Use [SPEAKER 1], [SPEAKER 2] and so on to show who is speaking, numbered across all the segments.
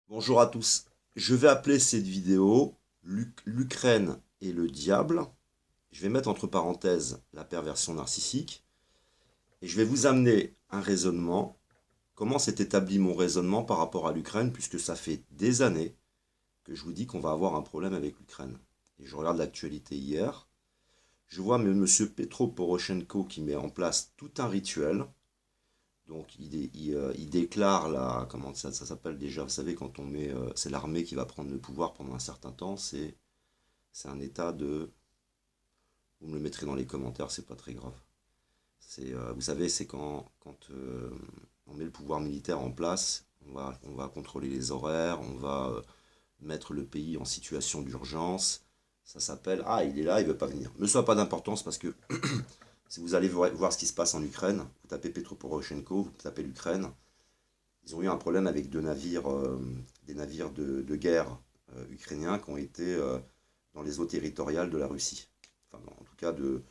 [SPEAKER 1] Bonjour à tous. Je vais appeler cette vidéo l'Ukraine et le diable. Je vais mettre entre parenthèses la perversion narcissique et je vais vous amener un raisonnement. Comment s'est établi mon raisonnement par rapport à l'Ukraine, puisque ça fait des années que je vous dis qu'on va avoir un problème avec l'Ukraine. Et je regarde l'actualité hier. Je vois M. Petro Poroshenko qui met en place tout un rituel. Donc il déclare la, comment ça s'appelle déjà, vous savez, quand on met, c'est l'armée qui va prendre le pouvoir pendant un certain temps, c'est un état de, vous me le mettrez dans les commentaires, c'est pas très grave. Vous savez, c'est quand on met le pouvoir militaire en place, on va contrôler les horaires, on va mettre le pays en situation d'urgence. Ça s'appelle, ah il est là, il veut pas venir. Ne soit pas d'importance parce que si vous allez voir ce qui se passe en Ukraine, vous tapez Petro Poroshenko, vous tapez l'Ukraine, ils ont eu un problème avec deux navires, des navires de guerre ukrainiens qui ont été dans les eaux territoriales de la Russie. Enfin, en tout cas, de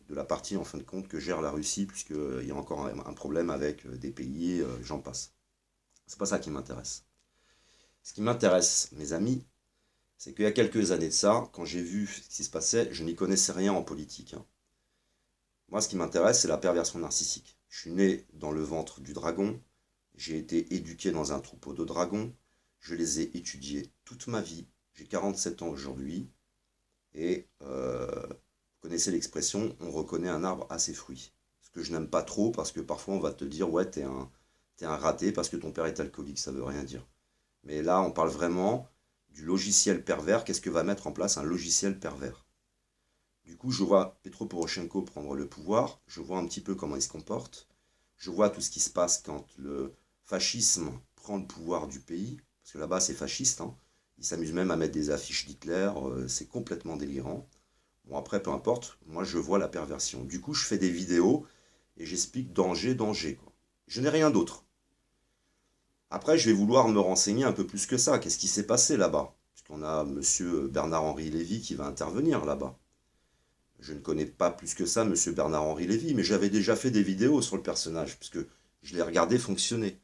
[SPEAKER 1] la partie, en fin de compte, que gère la Russie, puisqu'il y a encore un problème avec des pays, j'en passe. C'est pas ça qui m'intéresse. Ce qui m'intéresse, mes amis, c'est qu'il y a quelques années de ça, quand j'ai vu ce qui se passait, je n'y connaissais rien en politique, hein. Moi, ce qui m'intéresse, c'est la perversion narcissique. Je suis né dans le ventre du dragon, j'ai été éduqué dans un troupeau de dragons, je les ai étudiés toute ma vie, j'ai 47 ans aujourd'hui, et vous connaissez l'expression, on reconnaît un arbre à ses fruits. Ce que je n'aime pas trop, parce que parfois on va te dire, ouais, t'es un raté parce que ton père est alcoolique, ça veut rien dire. Mais là, on parle vraiment du logiciel pervers, qu'est-ce que va mettre en place un logiciel pervers. Du coup, je vois Petro Poroshenko prendre le pouvoir, je vois un petit peu comment il se comporte, je vois tout ce qui se passe quand le fascisme prend le pouvoir du pays, parce que là-bas c'est fasciste, hein. Ils s'amusent même à mettre des affiches d'Hitler, c'est complètement délirant. Bon après, peu importe, moi je vois la perversion. Du coup, je fais des vidéos et j'explique danger, danger, quoi. Je n'ai rien d'autre. Après, je vais vouloir me renseigner un peu plus que ça. Qu'est-ce qui s'est passé là-bas? Puisqu'on a monsieur Bernard-Henri Lévy qui va intervenir là-bas. Je ne connais pas plus que ça monsieur Bernard-Henri Lévy, mais j'avais déjà fait des vidéos sur le personnage, puisque je l'ai regardé fonctionner.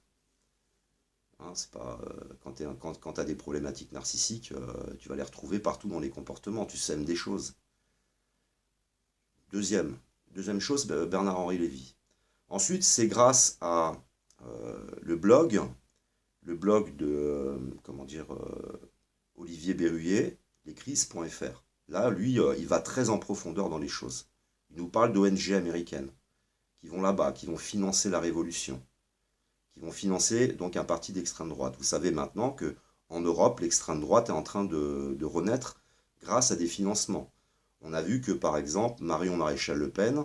[SPEAKER 1] Hein, c'est pas, quand tu as des problématiques narcissiques, tu vas les retrouver partout dans les comportements, tu sèmes des choses. Deuxième, deuxième chose, Bernard-Henri Lévy. Ensuite, c'est grâce à le blog de, comment dire, Olivier Berruyer, lescrises.fr. Là, lui, il va très en profondeur dans les choses. Il nous parle d'ONG américaines qui vont là-bas, qui vont financer la révolution, qui vont financer donc un parti d'extrême droite. Vous savez maintenant que en Europe, l'extrême droite est en train de renaître grâce à des financements. On a vu que par exemple Marion Maréchal Le Pen,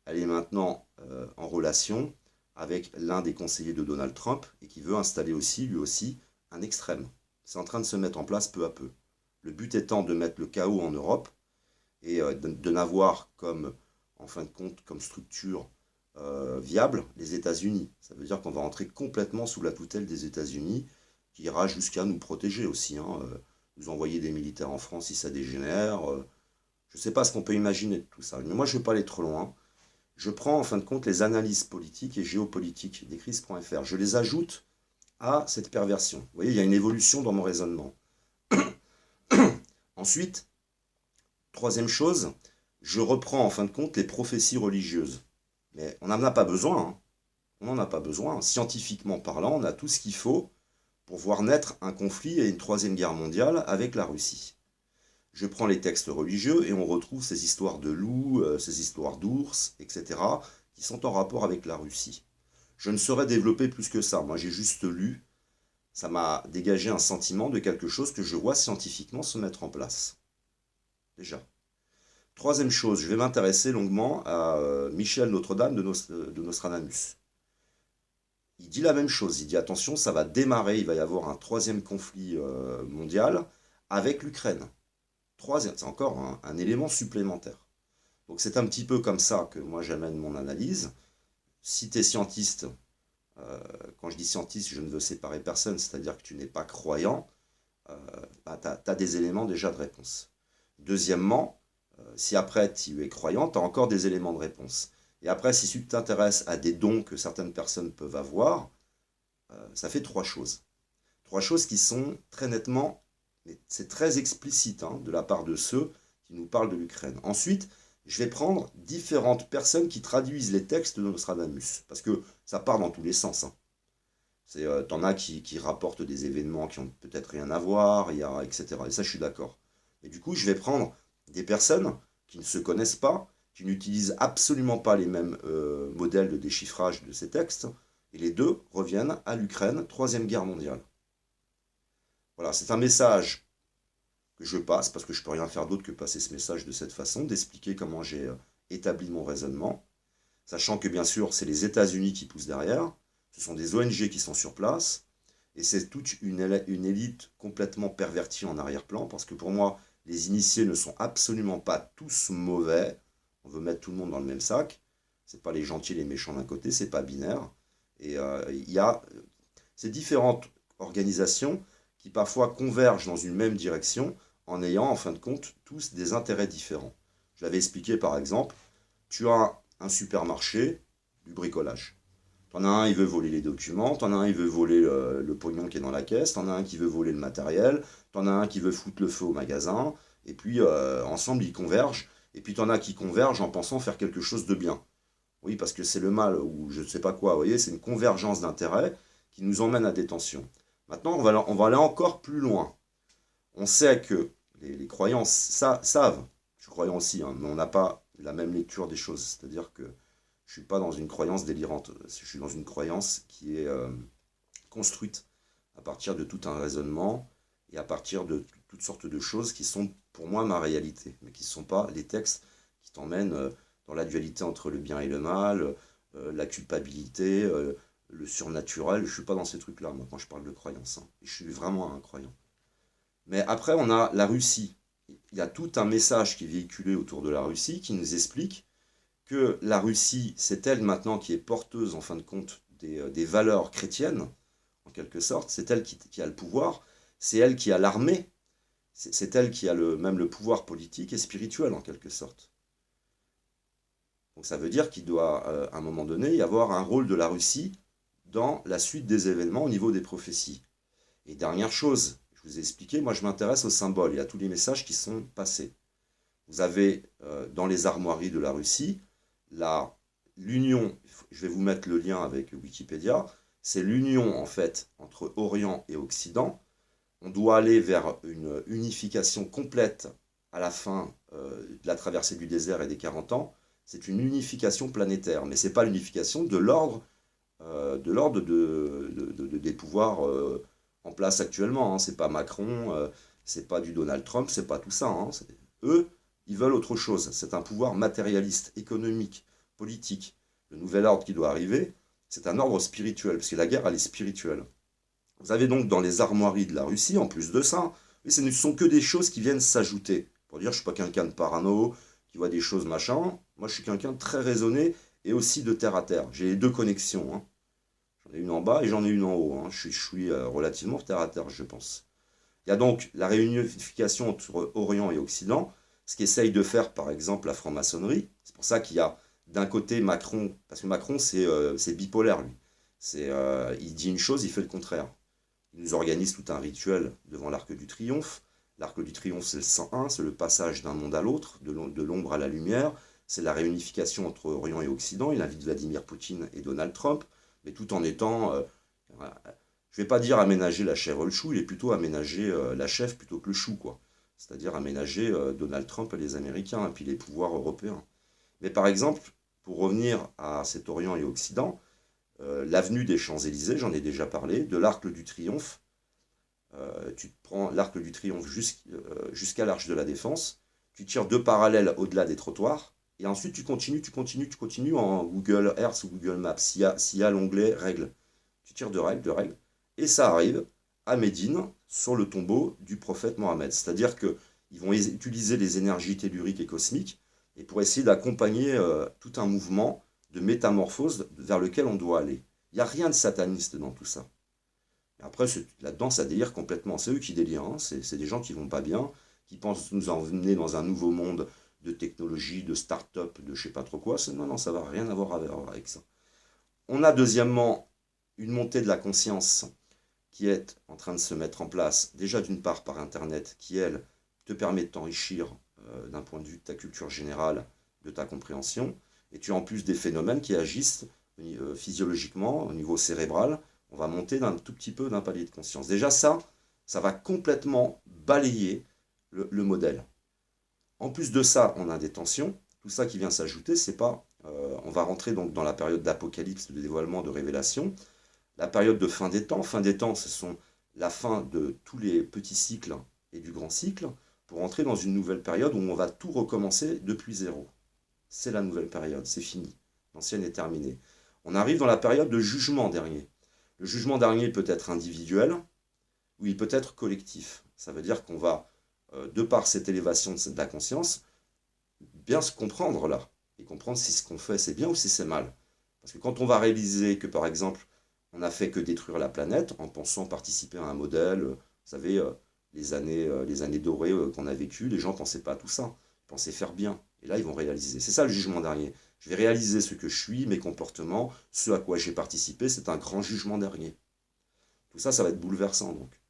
[SPEAKER 1] elle est maintenant en relation avec l'un des conseillers de Donald Trump et qui veut installer aussi, lui aussi, un extrême. C'est en train de se mettre en place peu à peu. Le but étant de mettre le chaos en Europe et de n'avoir comme, en fin de compte, comme structure viable les États-Unis. Ça veut dire qu'on va rentrer complètement sous la tutelle des États-Unis, qui ira jusqu'à nous protéger aussi, hein, nous envoyer des militaires en France si ça dégénère. Je ne sais pas ce qu'on peut imaginer de tout ça. Mais moi, je ne vais pas aller trop loin. Je prends en fin de compte les analyses politiques et géopolitiques des crises.fr. Je les ajoute à cette perversion. Vous voyez, il y a une évolution dans mon raisonnement. Ensuite, troisième chose, je reprends en fin de compte les prophéties religieuses. Mais on n'en a pas besoin, hein. On n'en a pas besoin. Scientifiquement parlant, on a tout ce qu'il faut pour voir naître un conflit et une troisième guerre mondiale avec la Russie. Je prends les textes religieux et on retrouve ces histoires de loups, ces histoires d'ours, etc., qui sont en rapport avec la Russie. Je ne saurais développer plus que ça. Moi, j'ai juste lu. Ça m'a dégagé un sentiment de quelque chose que je vois scientifiquement se mettre en place. Déjà. Troisième chose, je vais m'intéresser longuement à Michel Notre-Dame de Nostradamus. Il dit la même chose, il dit attention, ça va démarrer, il va y avoir un troisième conflit mondial avec l'Ukraine. Troisième, c'est encore un élément supplémentaire. Donc c'est un petit peu comme ça que moi j'amène mon analyse. Si tu es scientiste, quand je dis scientiste, je ne veux séparer personne, c'est-à-dire que tu n'es pas croyant, bah, tu as des éléments déjà de réponse. Deuxièmement, si après tu es croyant, tu as encore des éléments de réponse. Et après, si tu t'intéresses à des dons que certaines personnes peuvent avoir, ça fait trois choses. Trois choses qui sont très nettement, mais c'est très explicite hein, de la part de ceux qui nous parlent de l'Ukraine. Ensuite, je vais prendre différentes personnes qui traduisent les textes de Nostradamus, parce que ça part dans tous les sens. Hein. T'en as qui rapportent des événements qui ont peut-être rien à voir, etc. Et ça, je suis d'accord. Et du coup, je vais prendre des personnes qui ne se connaissent pas, qui n'utilisent absolument pas les mêmes modèles de déchiffrage de ces textes, et les deux reviennent à l'Ukraine, Troisième Guerre mondiale. Voilà, c'est un message que je passe, parce que je ne peux rien faire d'autre que passer ce message de cette façon, d'expliquer comment j'ai établi mon raisonnement, sachant que bien sûr, c'est les États-Unis qui poussent derrière, ce sont des ONG qui sont sur place, et c'est toute une élite complètement pervertie en arrière-plan, parce que pour moi, les initiés ne sont absolument pas tous mauvais, on veut mettre tout le monde dans le même sac, c'est pas les gentils et les méchants d'un côté, c'est pas binaire, et il y a ces différentes organisations qui parfois convergent dans une même direction en ayant en fin de compte tous des intérêts différents. Je l'avais expliqué par exemple, tu as un supermarché, du bricolage. T'en as un, il veut voler les documents, t'en as un, il veut voler le pognon qui est dans la caisse, t'en as un qui veut voler le matériel, t'en as un qui veut foutre le feu au magasin, et puis ensemble ils convergent, et puis t'en as qui convergent en pensant faire quelque chose de bien. Oui, parce que c'est le mal, ou je ne sais pas quoi, vous voyez, c'est une convergence d'intérêts qui nous emmène à des tensions. Maintenant, on va aller encore plus loin. On sait que les croyants savent, je suis croyant aussi, hein, mais on n'a pas la même lecture des choses. C'est-à-dire que je ne suis pas dans une croyance délirante, je suis dans une croyance qui est construite à partir de tout un raisonnement et à partir de toutes sortes de choses qui sont pour moi ma réalité, mais qui ne sont pas les textes qui t'emmènent dans la dualité entre le bien et le mal, la culpabilité, le surnaturel. Je ne suis pas dans ces trucs-là, moi, quand je parle de croyance. Hein. Et je suis vraiment un croyant. Mais après, on a la Russie. Il y a tout un message qui est véhiculé autour de la Russie qui nous explique que la Russie, c'est elle maintenant qui est porteuse, en fin de compte, des valeurs chrétiennes, en quelque sorte. C'est elle qui a le pouvoir. C'est elle qui a l'armée. C'est elle qui a même le pouvoir politique et spirituel, en quelque sorte. Donc ça veut dire qu'il doit, à un moment donné, y avoir un rôle de la Russie dans la suite des événements au niveau des prophéties. Et dernière chose, je vous ai expliqué, moi je m'intéresse aux symboles et à tous les messages qui sont passés. Vous avez dans les armoiries de la Russie l'union, je vais vous mettre le lien avec Wikipédia, c'est l'union en fait entre Orient et Occident. On doit aller vers une unification complète à la fin de la traversée du désert et des 40 ans. C'est une unification planétaire, mais ce n'est pas l'unification de l'ordre des pouvoirs en place actuellement. Hein. C'est pas Macron, c'est pas du Donald Trump, c'est pas tout ça. Hein. Eux, ils veulent autre chose. C'est un pouvoir matérialiste, économique, politique. Le nouvel ordre qui doit arriver, c'est un ordre spirituel, parce que la guerre, elle est spirituelle. Vous avez donc dans les armoiries de la Russie, en plus de ça, mais ce ne sont que des choses qui viennent s'ajouter. Pour dire, je ne suis pas quelqu'un de parano, qui voit des choses machin. Moi, je suis quelqu'un de très raisonné et aussi de terre à terre. J'ai les deux connexions. Hein. J'en ai une en bas et j'en ai une en haut. Hein. Je suis relativement terre à terre, je pense. Il y a donc la réunification entre Orient et Occident, ce qu'essaye de faire par exemple la franc-maçonnerie. C'est pour ça qu'il y a d'un côté Macron, parce que Macron c'est bipolaire lui. Il dit une chose, il fait le contraire. Il nous organise tout un rituel devant l'Arc du Triomphe. L'Arc du Triomphe c'est le 101, c'est le passage d'un monde à l'autre, de l'ombre à la lumière. C'est la réunification entre Orient et Occident. Il invite Vladimir Poutine et Donald Trump, mais tout en étant je ne vais pas dire aménager la chèvre et le chou, il est plutôt aménager la chèvre plutôt que le chou, quoi. C'est-à-dire aménager Donald Trump et les Américains, et puis les pouvoirs européens. Mais par exemple, pour revenir à cet Orient et Occident, l'avenue des Champs-Élysées, j'en ai déjà parlé, de l'Arc du Triomphe, tu prends l'Arc du Triomphe jusqu'à l'Arche de la Défense, tu tires deux parallèles au-delà des trottoirs, et ensuite tu continues en Google Earth ou Google Maps, s'il y a l'onglet règles. Tu tires de règles, et ça arrive à Médine, sur le tombeau du prophète Mohammed. C'est-à-dire qu'ils vont utiliser les énergies telluriques et cosmiques et pour essayer d'accompagner tout un mouvement de métamorphose vers lequel on doit aller. Il n'y a rien de sataniste dans tout ça. Et après, là-dedans, ça délire complètement. C'est eux qui délirent. Hein. C'est des gens qui vont pas bien, qui pensent nous emmener dans un nouveau monde de technologie, de start-up, de je sais pas trop quoi. Non, ça va rien avoir à voir avec ça. On a deuxièmement une montée de la conscience qui est en train de se mettre en place, déjà d'une part par Internet, qui, elle, te permet de t'enrichir d'un point de vue de ta culture générale, de ta compréhension, et tu as en plus des phénomènes qui agissent physiologiquement, au niveau cérébral. On va monter d'un tout petit peu d'un palier de conscience. Déjà ça va complètement balayer le modèle. En plus de ça, on a des tensions. Tout ça qui vient s'ajouter, c'est pas... on va rentrer donc dans la période d'apocalypse, de dévoilement, de révélation. La période de fin des temps. Fin des temps, ce sont la fin de tous les petits cycles et du grand cycle, pour entrer dans une nouvelle période où on va tout recommencer depuis zéro. C'est la nouvelle période, c'est fini. L'ancienne est terminée. On arrive dans la période de jugement dernier. Le jugement dernier peut être individuel ou il peut être collectif. Ça veut dire qu'on va, de par cette élévation de la conscience, bien se comprendre là. Et comprendre si ce qu'on fait c'est bien ou si c'est mal. Parce que quand on va réaliser que par exemple, on n'a fait que détruire la planète en pensant participer à un modèle, vous savez, les années dorées qu'on a vécues, les gens ne pensaient pas à tout ça. Ils pensaient faire bien. Et là, ils vont réaliser. C'est ça le jugement dernier. Je vais réaliser ce que je suis, mes comportements, ce à quoi j'ai participé. C'est un grand jugement dernier. Tout ça, ça va être bouleversant donc.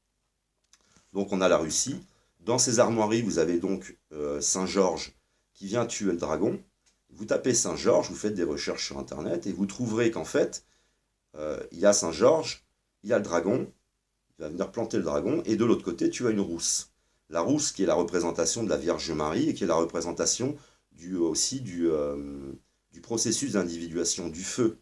[SPEAKER 1] Donc on a la Russie. Dans ces armoiries, vous avez donc Saint-Georges qui vient tuer le dragon. Vous tapez Saint-Georges, vous faites des recherches sur Internet et vous trouverez qu'en fait, il y a Saint-Georges, il y a le dragon, il va venir planter le dragon, et de l'autre côté, tu as une rousse. La rousse qui est la représentation de la Vierge Marie et qui est la représentation aussi du processus d'individuation, du feu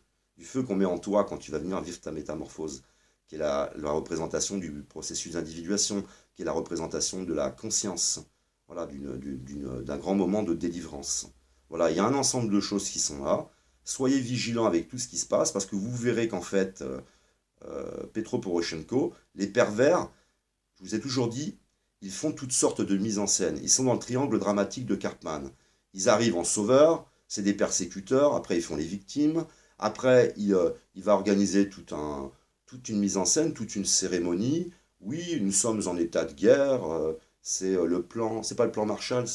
[SPEAKER 1] qu'on met en toi quand tu vas venir vivre ta métamorphose, qui est la représentation du processus d'individuation, qui est la représentation de la conscience, voilà, d'un grand moment de délivrance. Voilà, il y a un ensemble de choses qui sont là. Soyez vigilants avec tout ce qui se passe, parce que vous verrez qu'en fait, Petro Poroshenko, les pervers, je vous ai toujours dit, ils font toutes sortes de mises en scène. Ils sont dans le triangle dramatique de Cartman. Ils arrivent en sauveur, c'est des persécuteurs, après ils font les victimes, après il va organiser toute une mise en scène, toute une cérémonie. Oui, nous sommes en état de guerre, c'est le plan, c'est pas le plan Marshall,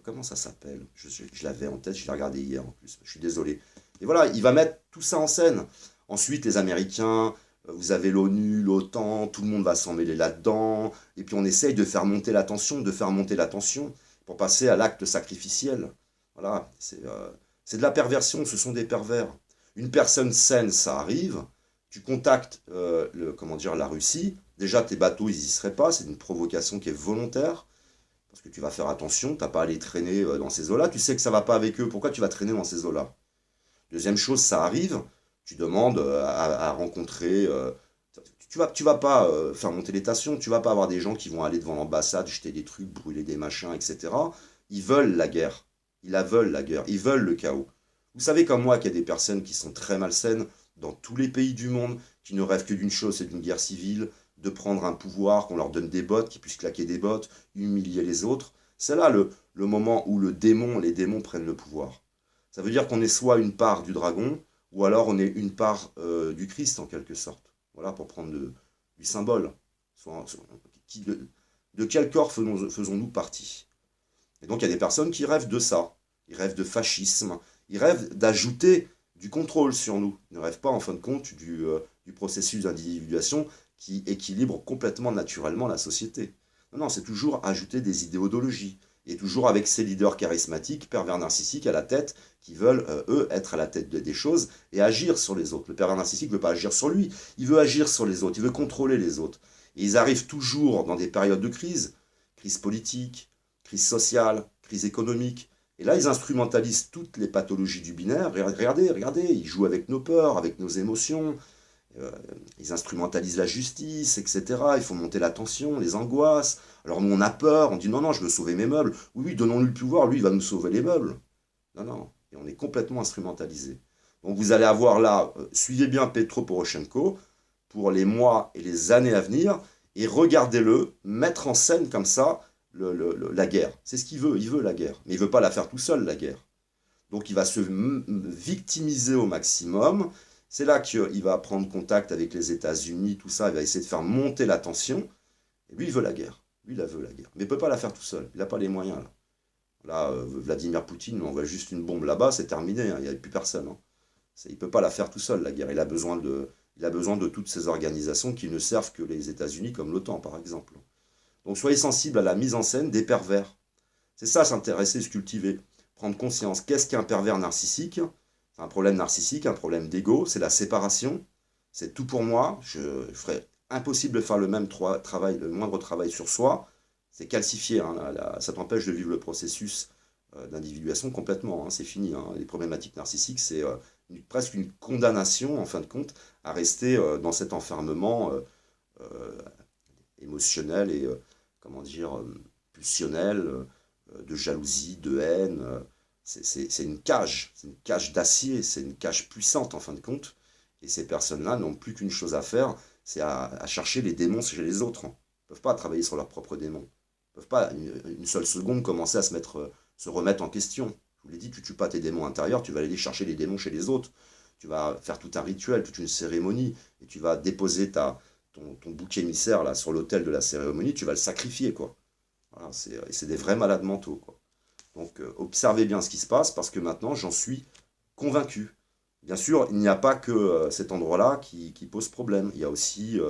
[SPEAKER 1] comment ça s'appelle? Je l'avais en tête, je l'ai regardé hier en plus, je suis désolé. Et voilà, il va mettre tout ça en scène. Ensuite, les Américains, vous avez l'ONU, l'OTAN, tout le monde va s'en mêler là-dedans. Et puis on essaye de faire monter la tension, pour passer à l'acte sacrificiel. Voilà, c'est de la perversion, ce sont des pervers. Une personne saine, ça arrive. Tu contactes comment dire, la Russie. Déjà, tes bateaux, ils n'y seraient pas. C'est une provocation qui est volontaire. Parce que tu vas faire attention, tu n'as pas à aller traîner dans ces eaux-là. Tu sais que ça ne va pas avec eux. Pourquoi tu vas traîner dans ces eaux-là? Deuxième chose, ça arrive. Tu demandes à rencontrer. Tu vas pas faire monter les tensions. Tu vas pas avoir des gens qui vont aller devant l'ambassade, jeter des trucs, brûler des machins, etc. Ils veulent la guerre. Ils la veulent, la guerre. Ils veulent le chaos. Vous savez comme moi qu'il y a des personnes qui sont très malsaines dans tous les pays du monde, qui ne rêvent que d'une chose, c'est d'une guerre civile, de prendre un pouvoir, qu'on leur donne des bottes, qu'ils puissent claquer des bottes, humilier les autres. C'est là le moment où les démons prennent le pouvoir. Ça veut dire qu'on est soit une part du dragon, ou alors on est une part du Christ en quelque sorte. Voilà, pour prendre du symbole. De quel corps faisons-nous partie? Et donc il y a des personnes qui rêvent de ça. Ils rêvent de fascisme. Ils rêvent d'ajouter du contrôle sur nous. Ils ne rêvent pas en fin de compte du processus d'individuation qui équilibre complètement naturellement la société. Non, non, c'est toujours ajouter des idéologies. Et toujours avec ces leaders charismatiques, pervers narcissiques à la tête, qui veulent, eux, être à la tête des choses et agir sur les autres. Le pervers narcissique ne veut pas agir sur lui, il veut agir sur les autres, il veut contrôler les autres. Et ils arrivent toujours dans des périodes de crise politique, crise sociale, crise économique. Et là, ils instrumentalisent toutes les pathologies du binaire. Regardez, ils jouent avec nos peurs, avec nos émotions. Euh, Ils instrumentalisent la justice, etc. Ils font monter la tension, les angoisses. Alors nous, on a peur, on dit non, non, je veux sauver mes meubles. Oui, oui, donnons-lui le pouvoir, lui, il va nous sauver les meubles. Non, non, et on est complètement instrumentalisé. Donc vous allez avoir là, suivez bien Petro Poroshenko pour les mois et les années à venir, et regardez-le mettre en scène comme ça la guerre. C'est ce qu'il veut, il veut la guerre. Mais il ne veut pas la faire tout seul, la guerre. Donc il va se victimiser au maximum. C'est là qu'il va prendre contact avec les États-Unis, tout ça. Il va essayer de faire monter la tension. Et lui, il veut la guerre. Lui, il veut la guerre. Mais il ne peut pas la faire tout seul. Il n'a pas les moyens. Là, Vladimir Poutine envoie juste une bombe là-bas, c'est terminé. Hein. Il n'y a plus personne. Hein. Il ne peut pas la faire tout seul, la guerre. il a besoin de toutes ces organisations qui ne servent que les États-Unis, comme l'OTAN par exemple. Donc soyez sensibles à la mise en scène des pervers. C'est ça, s'intéresser, se cultiver, prendre conscience. Qu'est-ce qu'un pervers narcissique? C'est un problème narcissique, un problème d'ego, c'est la séparation, c'est tout pour moi, je ferais impossible de faire le même travail, le moindre travail sur soi, c'est calcifié, hein, ça t'empêche de vivre le processus d'individuation complètement, hein, c'est fini, hein. Les problématiques narcissiques, c'est presque une condamnation, en fin de compte, à rester dans cet enfermement euh, émotionnel et, comment dire, pulsionnel, de jalousie, de haine. C'est une cage d'acier, c'est une cage puissante en fin de compte. Et ces personnes-là n'ont plus qu'une chose à faire, c'est à chercher les démons chez les autres. Ils ne peuvent pas travailler sur leurs propres démons. Ils ne peuvent pas une seule seconde commencer à se remettre en question. Je vous l'ai dit, tu ne tues pas tes démons intérieurs, tu vas aller chercher les démons chez les autres. Tu vas faire tout un rituel, toute une cérémonie, et tu vas déposer ton bouc émissaire là, sur l'autel de la cérémonie, tu vas le sacrifier, quoi. Voilà, c'est des vrais malades mentaux, quoi. Donc observez bien ce qui se passe, parce que maintenant, j'en suis convaincu. Bien sûr, il n'y a pas que cet endroit-là qui pose problème. Il y a aussi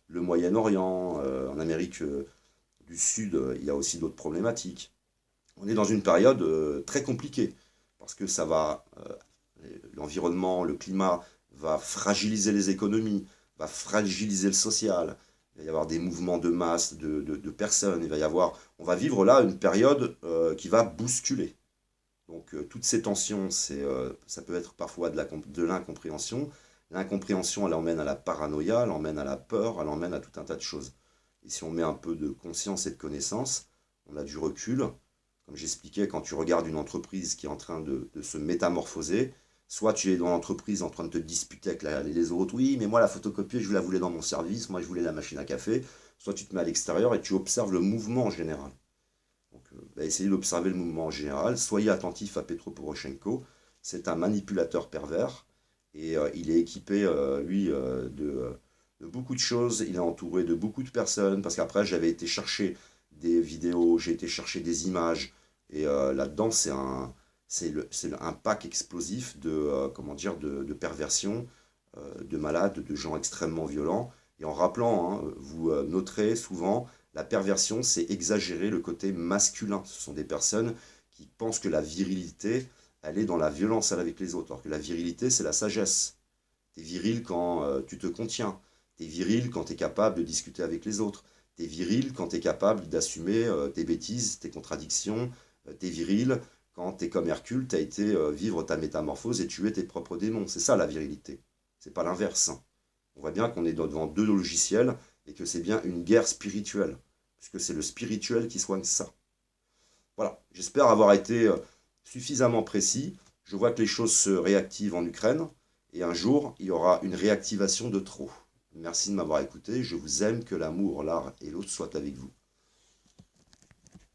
[SPEAKER 1] le Moyen-Orient, en Amérique du Sud, il y a aussi d'autres problématiques. On est dans une période très compliquée, parce que l'environnement, le climat va fragiliser les économies, va fragiliser le social. Il va y avoir des mouvements de masse de personnes. On va vivre là une période qui va bousculer. Donc toutes ces tensions, ça peut être parfois de l'incompréhension. L'incompréhension, elle emmène à la paranoïa, elle emmène à la peur, elle emmène à tout un tas de choses. Et si on met un peu de conscience et de connaissance, on a du recul. Comme j'expliquais, quand tu regardes une entreprise qui est en train de se métamorphoser, soit tu es dans l'entreprise en train de te disputer avec les autres, oui, mais moi la photocopieuse, je la voulais dans mon service, moi je voulais la machine à café, soit tu te mets à l'extérieur et tu observes le mouvement en général. Donc, essayez d'observer le mouvement en général. Soyez attentif à Petro Poroshenko. C'est un manipulateur pervers et il est équipé, lui, de beaucoup de choses. Il est entouré de beaucoup de personnes parce qu'après, j'avais été chercher des vidéos, j'ai été chercher des images et là-dedans, c'est un pack explosif comment dire, de perversion, de malades, de gens extrêmement violents. Et en rappelant, hein, vous noterez souvent la perversion, c'est exagérer le côté masculin. Ce sont des personnes qui pensent que la virilité, elle est dans la violence avec les autres. Alors que la virilité, c'est la sagesse. Tu es viril quand tu te contiens. Tu es viril quand tu es capable de discuter avec les autres. Tu es viril quand tu es capable d'assumer tes bêtises, tes contradictions. Tu es viril quand tu es comme Hercule, tu as été vivre ta métamorphose et tuer tes propres démons. C'est ça la virilité. C'est pas l'inverse, hein. On voit bien qu'on est devant deux logiciels et que c'est bien une guerre spirituelle, puisque c'est le spirituel qui soigne ça. Voilà, j'espère avoir été suffisamment précis. Je vois que les choses se réactivent en Ukraine, et un jour, il y aura une réactivation de trop. Merci de m'avoir écouté, je vous aime, que l'amour, l'art et l'autre soient avec vous.